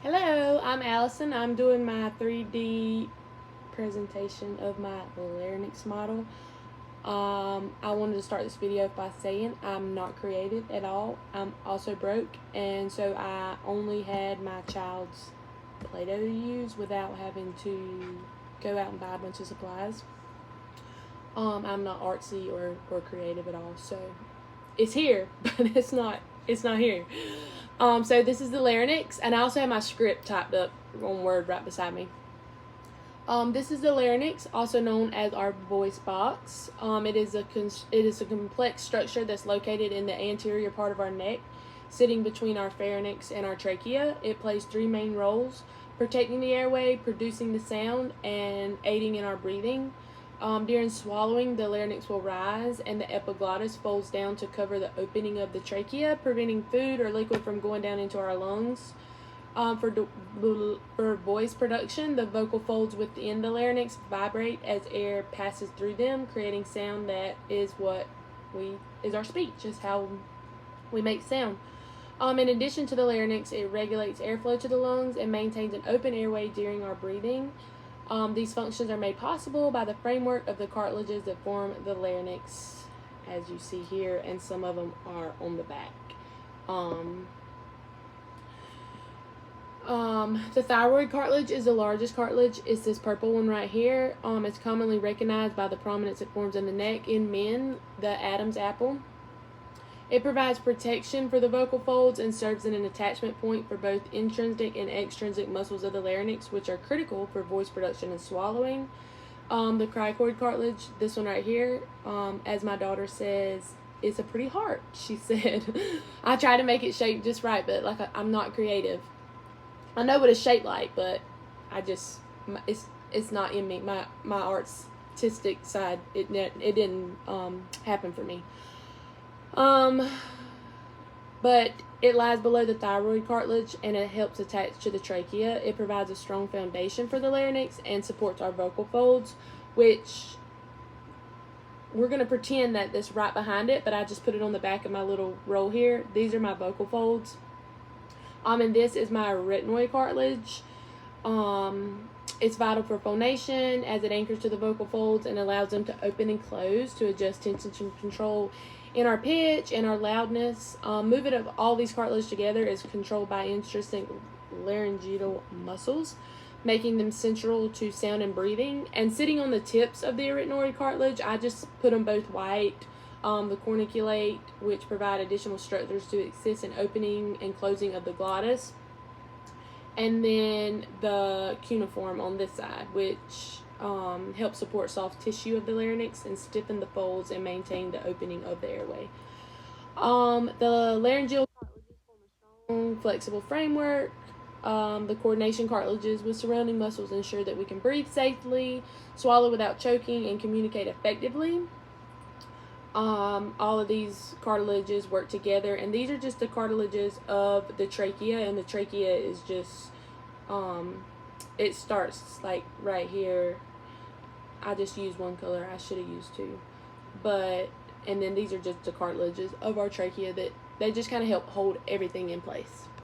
Hello, I'm Allison. I'm doing my 3D presentation of my Larynex model. I wanted to start this video by saying I'm not creative at all. I'm also broke, and so I only had my child's Play-Doh to use without having to go out and buy a bunch of supplies. I'm not artsy or creative at all, so it's here, but it's not here. So this is the Larynex, and I also have my script typed up on Word right beside me. This is the Larynex, also known as our voice box. It is a complex structure that's located in the anterior part of our neck, sitting between our pharynx and our trachea. It plays three main roles: protecting the airway, producing the sound, and aiding in our breathing. During swallowing, the larynx will rise and the epiglottis folds down to cover the opening of the trachea, preventing food or liquid from going down into our lungs. For voice production, the vocal folds within the larynx vibrate as air passes through them, creating sound that is our speech, is how we make sound. In addition to the larynx, it regulates airflow to the lungs and maintains an open airway during our breathing. These functions are made possible by the framework of the cartilages that form the larynx, as you see here, and some of them are on the back. The thyroid cartilage is the largest cartilage. It's this purple one right here. It's commonly recognized by the prominence it forms in the neck. In men, the Adam's apple. It provides protection for the vocal folds and serves as an attachment point for both intrinsic and extrinsic muscles of the larynx, which are critical for voice production and swallowing. The cricoid cartilage, this one right here, as my daughter says, it's a pretty heart, she said. I try to make it shaped just right, but I'm not creative. I know what it's shaped like, but it's not in me. My artistic side, it didn't happen for me. But it lies below the thyroid cartilage and it helps attach to the trachea. It provides a strong foundation for the larynx and supports our vocal folds, which we're going to pretend that this right behind it, but I just put it on the back of my little roll here. These are my vocal folds. And this is my arytenoid cartilage. It's vital for phonation as it anchors to the vocal folds and allows them to open and close to adjust tension and control in our pitch and our loudness. Movement of all these cartilage together is controlled by intrinsic laryngeal muscles, making them central to sound and breathing. And sitting on the tips of the arytenoid cartilage, I just put them both white. The corniculate, which provide additional structures to assist in opening and closing of the glottis. And then the cuneiform on this side, which helps support soft tissue of the larynx and stiffen the folds and maintain the opening of the airway. The laryngeal cartilages form a strong, flexible framework. The coordination cartilages with surrounding muscles ensure that we can breathe safely, swallow without choking, and communicate effectively. All of these cartilages work together, and these are just the cartilages of the trachea, and the trachea is just it starts like right here. I just used one color, I should have used two, and then these are just the cartilages of our trachea that they just kind of help hold everything in place.